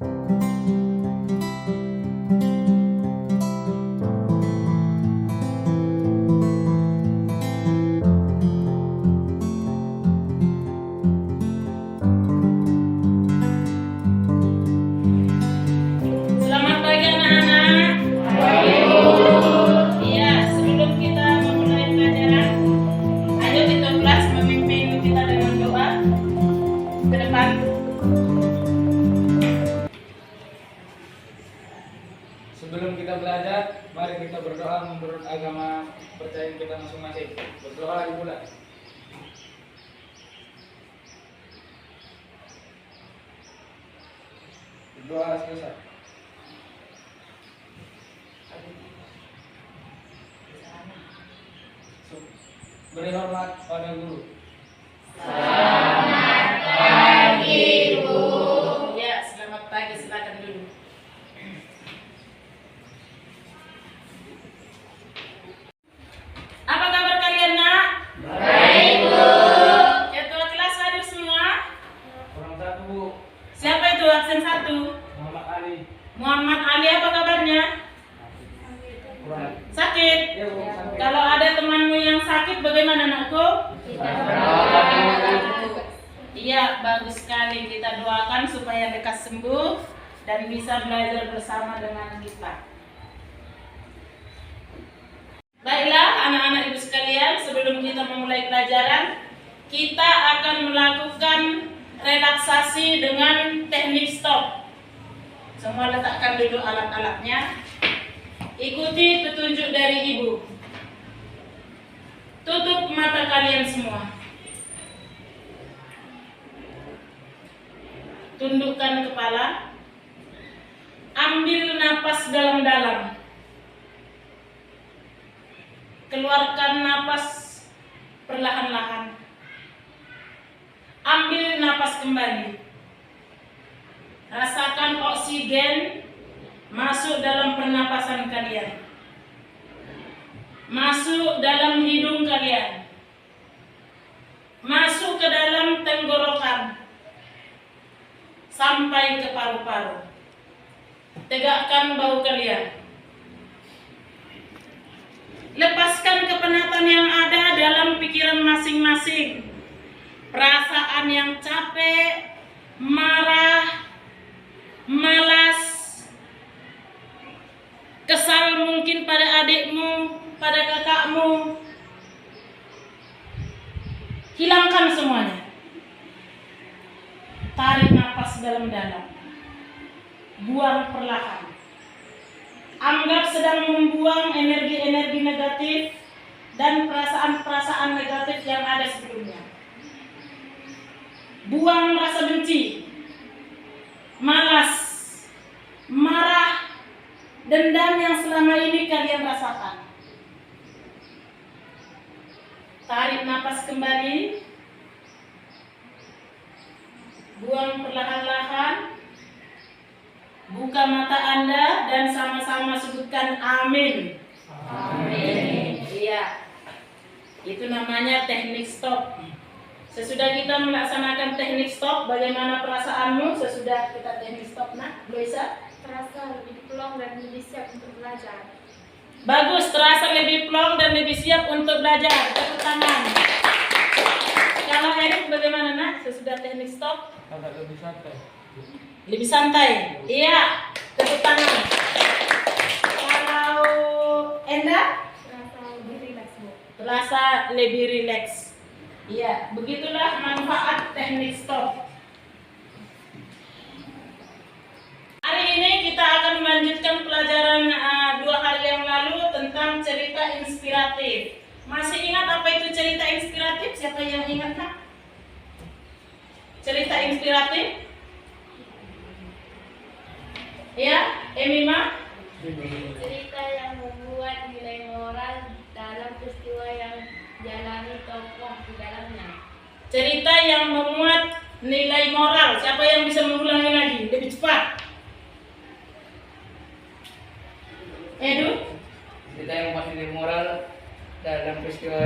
Selamat pagi anak-anak. Iya, sebelum kita memulai pelajaran, ayo kita kelas memimpin kita dengan doa ke depan. Sebelum kita belajar, mari kita berdoa menurut agama percayaan kita masing-masing. Berdoa dimulai. Berdoa selesai. Beri hormat pada guru. Ya, selamat pagi, silakan dulu. Apa kabar kalian, Nak? Baik, Bu. Ketua kelas hadir semua? Kurang satu, Bu. Siapa itu absen 1? Muhammad Ali. Muhammad Ali, apa kabarnya? Kurang. Sakit? Ya, Bu. Sampai. Kalau ada temanmu yang sakit, bagaimana, Nakku? Iya, bagus sekali. Kita doakan supaya lekas sembuh dan bisa belajar bersama dengan kita. Baiklah, anak-anak ibu sekalian, sebelum kita memulai pelajaran, kita akan melakukan relaksasi dengan teknik stop. Semua letakkan dulu alat-alatnya. Ikuti petunjuk dari ibu. Tutup mata kalian semua. Tundukkan kepala. Ambil napas dalam-dalam. Keluarkan napas perlahan-lahan. Ambil napas kembali. Rasakan oksigen masuk dalam pernapasan kalian. Masuk dalam hidung kalian. Masuk ke dalam tenggorokan. Sampai ke paru-paru. Tegakkan bahu kalian. Lepaskan kepenatan yang ada dalam pikiran masing-masing. Perasaan yang capek, marah, malas, kesal mungkin pada adikmu, pada kakakmu. Hilangkan semuanya. Tarik nafas dalam-dalam. Buang perlahan. Anggap sedang membuang energi-energi negatif dan perasaan-perasaan negatif yang ada sebelumnya. Buang rasa benci, malas, marah, dendam yang selama ini kalian rasakan. Tarik nafas kembali. Buang perlahan-lahan. Buka mata Anda dan sama-sama sebutkan amin. Amin. Iya. Itu namanya teknik stop. Sesudah kita melaksanakan teknik stop, bagaimana perasaanmu sesudah kita teknik stop, Nak? Luisa? Terasa lebih plong dan lebih siap untuk belajar. Bagus, terasa lebih plong dan lebih siap untuk belajar. Tepuk tangan. Kalau Erik bagaimana, Nak? Sesudah teknik stop? Agak lebih santai. Lebih santai. Iya, tepuk tangan. Kalau Enda? Terasa lebih rileks, Bu. Terasa lebih rileks. Iya, begitulah manfaat teknik stop. Hari ini kita akan melanjutkan pelajaran 2 hari yang lalu tentang cerita inspiratif. Masih ingat apa itu cerita inspiratif? Siapa yang ingat, Nak? Cerita inspiratif? Ya, Emima? Cerita yang membuat nilai moral dalam peristiwa yang jalani tokoh di dalamnya. Cerita yang memuat nilai moral. Siapa yang bisa mengulangi lagi? Lebih cepat. Edu? Cerita yang memuat nilai moral dalam peristiwa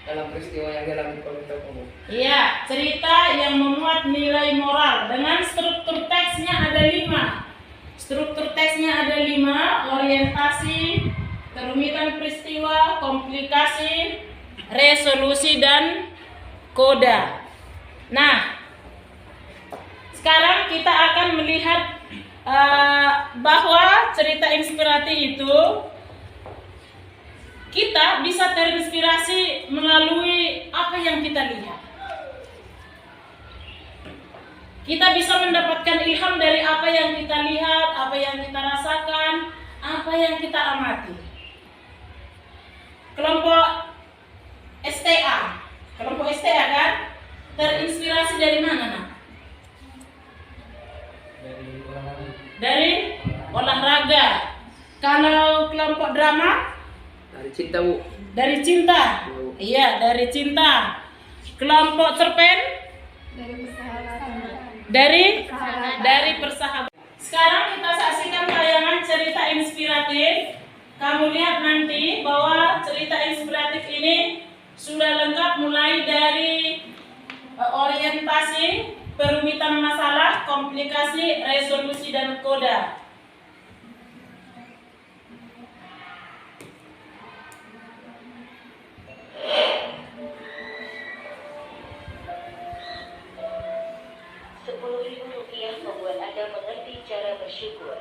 dalam peristiwa yang dialami oleh tokoh. Iya, cerita yang memuat nilai moral dengan struktur teksnya ada 5. Struktur teksnya ada 5: orientasi, kerumitan peristiwa, komplikasi, resolusi, dan koda. Nah, sekarang kita akan melihat bahwa cerita inspiratif itu kita bisa terinspirasi melalui apa yang kita lihat. Kita bisa mendapatkan ilham dari apa yang kita lihat, apa yang kita rasakan, apa yang kita amati. Kelompok STA kan terinspirasi dari mana, nak? Dari olahraga. Kalau kelompok drama? Dari cinta, Bu. Dari cinta. Iya, dari cinta. Kelompok cerpen? Dari persahabatan. Sekarang kita saksikan tayangan cerita inspiratif. Kamu lihat nanti bahwa cerita inspiratif ini sudah lengkap mulai dari orientasi, perumitan masalah, komplikasi, resolusi, dan koda. Rp10.000 membuat Anda mengerti cara bersyukur.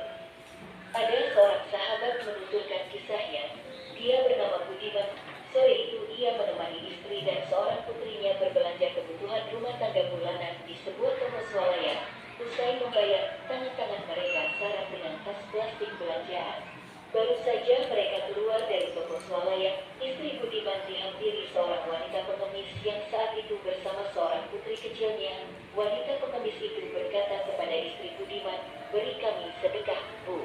Ada seorang sahabat menuturkan kisahnya. Dia bernama Budiman. Sore itu ia menemani istri dan seorang putrinya berbelanja kebutuhan rumah tangga bulanan di sebuah toko swalayan. Usai membayar, tangan-tangan mereka syarat dengan tas plastik belanjaan. Baru saja mereka keluar dari toko swalayan, istri Budiman dihampiri seorang wanita pengemis yang saat itu bersama seorang putri kecilnya. Wanita pengemis itu berkata kepada istri Budiman, "Beri kami sedekah, Bu."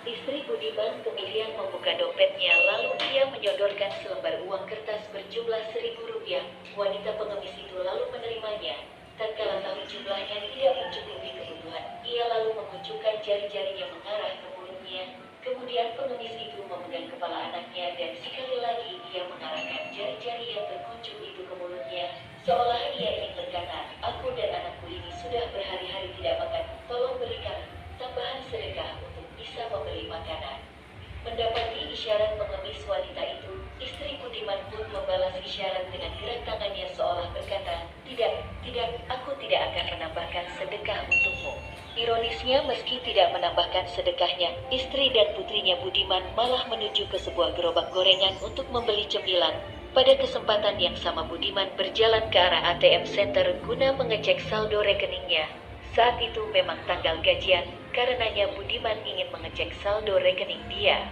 Istri Budiman kemudian membuka dompetnya lalu ia menyodorkan selembar uang kertas berjumlah Rp1.000. Wanita pengemis itu lalu menerimanya. Tatkala tahu jumlahnya tidak mencukupi kebutuhan, ia lalu mengunjukkan jari-jarinya mengarah ke mulutnya. Kemudian pengemis itu memegang kepala anaknya dan sekali lagi ia mengarahkan jari-jari yang terkuncup itu ke mulutnya. Seolah ia ingin berkata, "Aku dan anakku ini sudah berhari-hari tidak makan, tolong berikan tambahan sedekah untuk bisa membeli makanan." Mendapati isyarat pengemis wanita itu, istri Budiman pun membalas isyarat dengan gerak tangannya seolah berkata, Tidak, aku tidak akan menambahkan sedekah untukmu." Ironisnya, meski tidak menambahkan sedekahnya, istri dan putrinya Budiman malah menuju ke sebuah gerobak gorengan untuk membeli cemilan. Pada kesempatan yang sama Budiman berjalan ke arah ATM Center guna mengecek saldo rekeningnya. Saat itu memang tanggal gajian, karenanya Budiman ingin mengecek saldo rekening dia.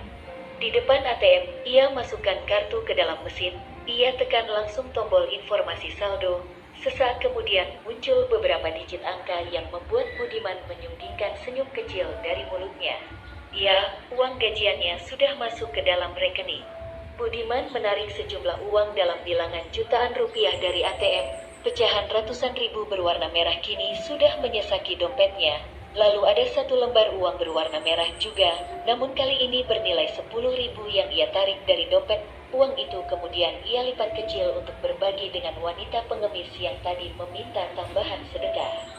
Di depan ATM, ia masukkan kartu ke dalam mesin, ia tekan langsung tombol informasi saldo. Sesaat kemudian muncul beberapa digit angka yang membuat Budiman menyunggingkan senyum kecil dari mulutnya. Ya, uang gajiannya sudah masuk ke dalam rekening. Budiman menarik sejumlah uang dalam bilangan jutaan rupiah dari ATM. Pecahan ratusan ribu berwarna merah kini sudah menyesaki dompetnya. Lalu ada satu lembar uang berwarna merah juga, namun kali ini bernilai 10.000 yang ia tarik dari dompet. Uang itu kemudian ia lipat kecil untuk berbagi dengan wanita pengemis yang tadi meminta tambahan sedekah.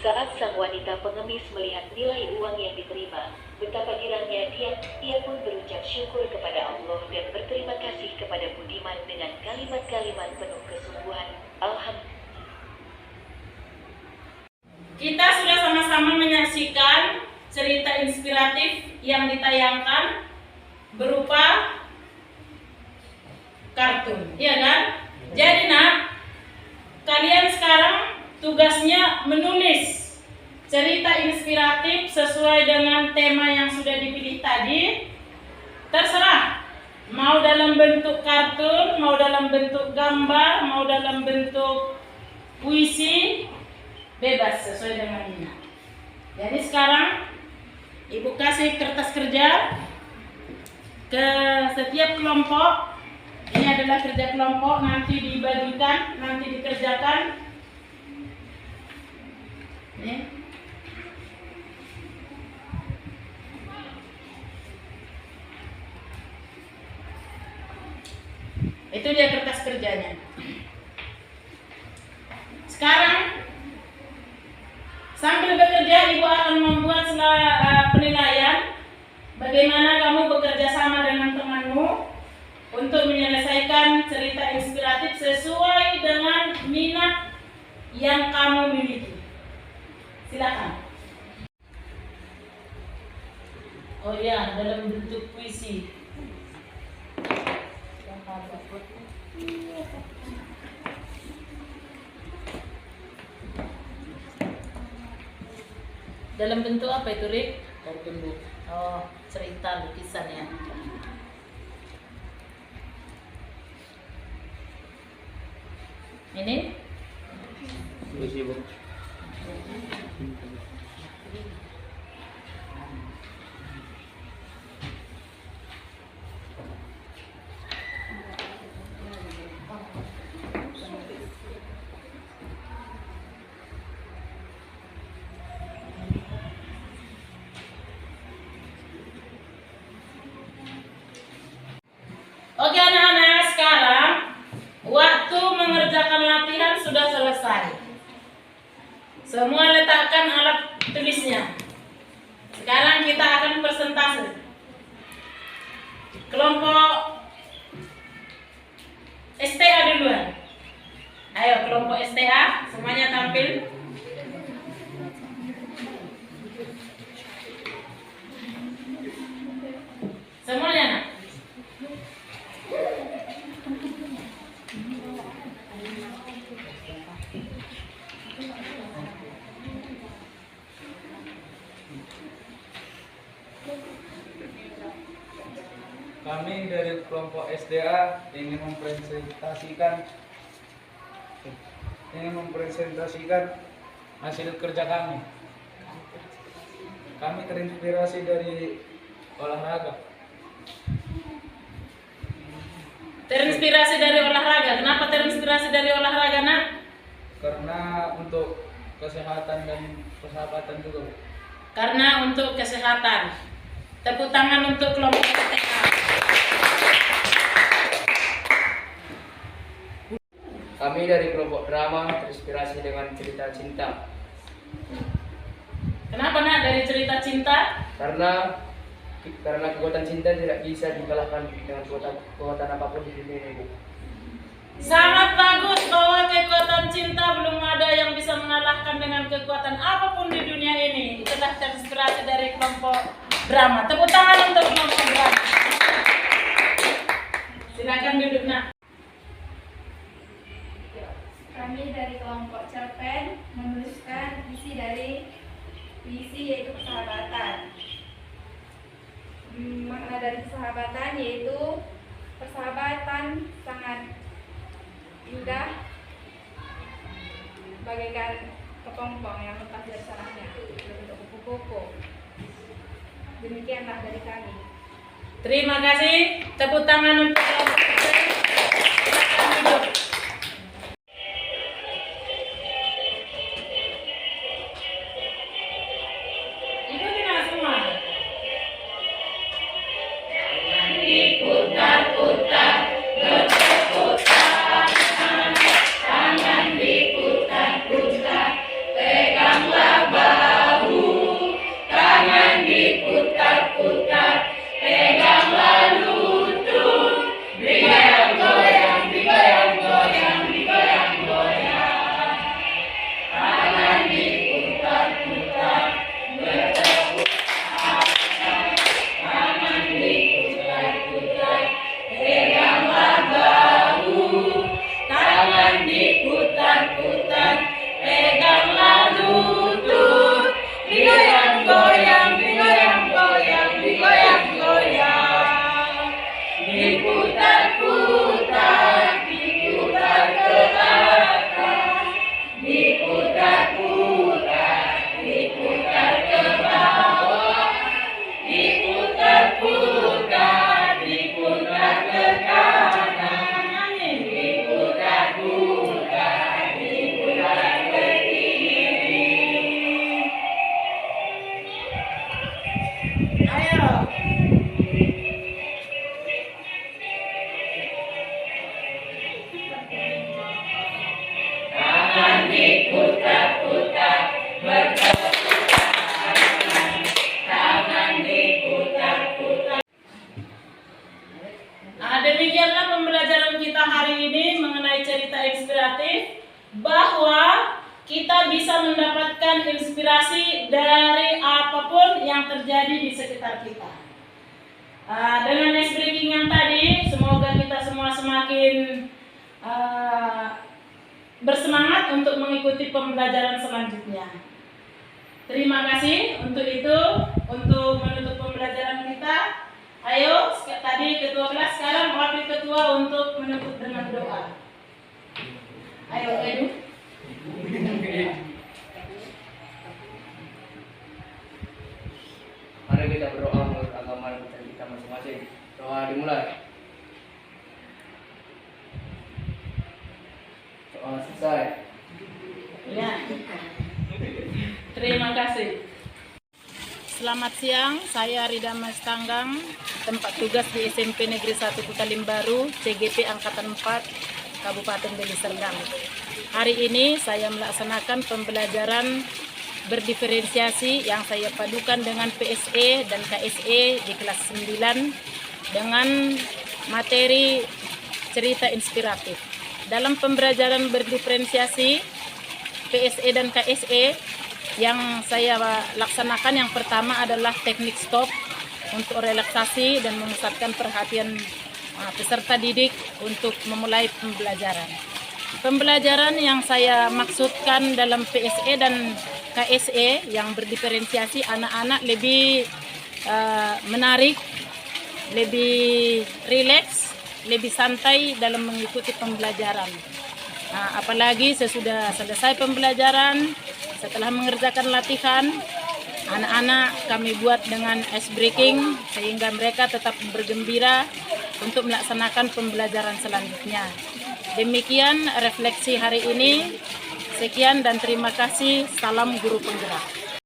Saat sang wanita pengemis melihat nilai uang yang diterima, betapa girangnya ia pun berucap syukur kepada Allah dan berterima kasih kepada Budiman dengan kalimat-kalimat penuh kesungguhan. Alhamdulillah. Kita sudah sama-sama menyaksikan cerita inspiratif yang ditayangkan berupa kartun, iya kan? Jadi nak, kalian sekarang tugasnya menulis cerita inspiratif sesuai dengan tema yang sudah dipilih tadi. Terserah, mau dalam bentuk kartun, mau dalam bentuk gambar, mau dalam bentuk puisi, bebas sesuai dengan minat. Jadi sekarang Ibu kasih kertas kerja ke setiap kelompok. Ini adalah kerja kelompok, nanti dibagikan, nanti dikerjakan. Nih. Itu dia kertas kerjanya. penilaian bagaimana kamu bekerja sama dengan temanmu untuk menyelesaikan cerita inspiratif sesuai dengan minat yang kamu miliki. Silakan. Oh ya, dalam bentuk puisi. Dalam bentuk apa itu, Rik? Kartun bu. Oh, cerita lukisan ya. Ini? Puisi bu. Oke anak-anak, sekarang waktu mengerjakan latihan sudah selesai. Semua letakkan alat tulisnya. Sekarang kita akan presentasi. Kelompok STA duluan. Ayo kelompok STA, semuanya tampil. Semuanya nak. Kami dari kelompok SDA ingin mempresentasikan hasil kerja kami. Kami terinspirasi dari olahraga. Terinspirasi dari olahraga. Kenapa terinspirasi dari olahraga, nak? Karena untuk kesehatan dan persahabatan juga. Bu. Karena untuk kesehatan. Tepuk tangan untuk kelompok STA. Kami dari kelompok drama terinspirasi dengan cerita cinta. Kenapa nak dari cerita cinta? Karena kekuatan cinta tidak bisa dikalahkan dengan kekuatan apapun di dunia ini, Bu. Sangat bagus bahwa kekuatan cinta belum ada yang bisa mengalahkan dengan kekuatan apapun di dunia ini. Itulah terinspirasi dari kelompok drama. Tepuk tangan untuk kelompok drama. Silakan duduk nak. Kami dari kelompok cerpen menuliskan isi dari puisi yaitu persahabatan. Makna dari persahabatan yaitu persahabatan sangat indah bagaikan kepompong yang lepas dari sarangnya berbentuk kupu-kupu. Demikianlah dari kami. Terima kasih. Tepuk tangan untuk kelompok cerpen. Silakan duduk. Ikuti nak semua. kita bisa mendapatkan inspirasi dari apapun yang terjadi di sekitar kita. Dengan ice breaking yang tadi, semoga kita semua semakin bersemangat untuk mengikuti pembelajaran selanjutnya. Terima kasih untuk itu, untuk menutup pembelajaran kita. Ayo, tadi ketua kelas, sekarang wakil ketua untuk menutup dengan doa. Ayo, Edu. Mari kita berdoa menurut agama kita masing-masing. Doa dimulai. Doa selesai. Ya. Terima kasih. Selamat siang, saya Rida Mastanggang, tempat tugas di SMP Negeri 1 Kutalim Baru, CGP Angkatan 4, Kabupaten Deli Serdang. Hari ini saya melaksanakan pembelajaran berdiferensiasi yang saya padukan dengan PSE dan KSE di kelas 9 dengan materi cerita inspiratif. Dalam pembelajaran berdiferensiasi PSE dan KSE yang saya laksanakan, yang pertama adalah teknik stop untuk relaksasi dan memusatkan perhatian peserta didik untuk memulai pembelajaran. Pembelajaran yang saya maksudkan dalam PSE dan KSE yang berdiferensiasi, anak-anak lebih menarik, lebih rileks, lebih santai dalam mengikuti pembelajaran. Apalagi sesudah selesai pembelajaran, setelah mengerjakan latihan, anak-anak kami buat dengan ice breaking sehingga mereka tetap bergembira untuk melaksanakan pembelajaran selanjutnya. Demikian refleksi hari ini. Sekian dan terima kasih. Salam guru penggerak.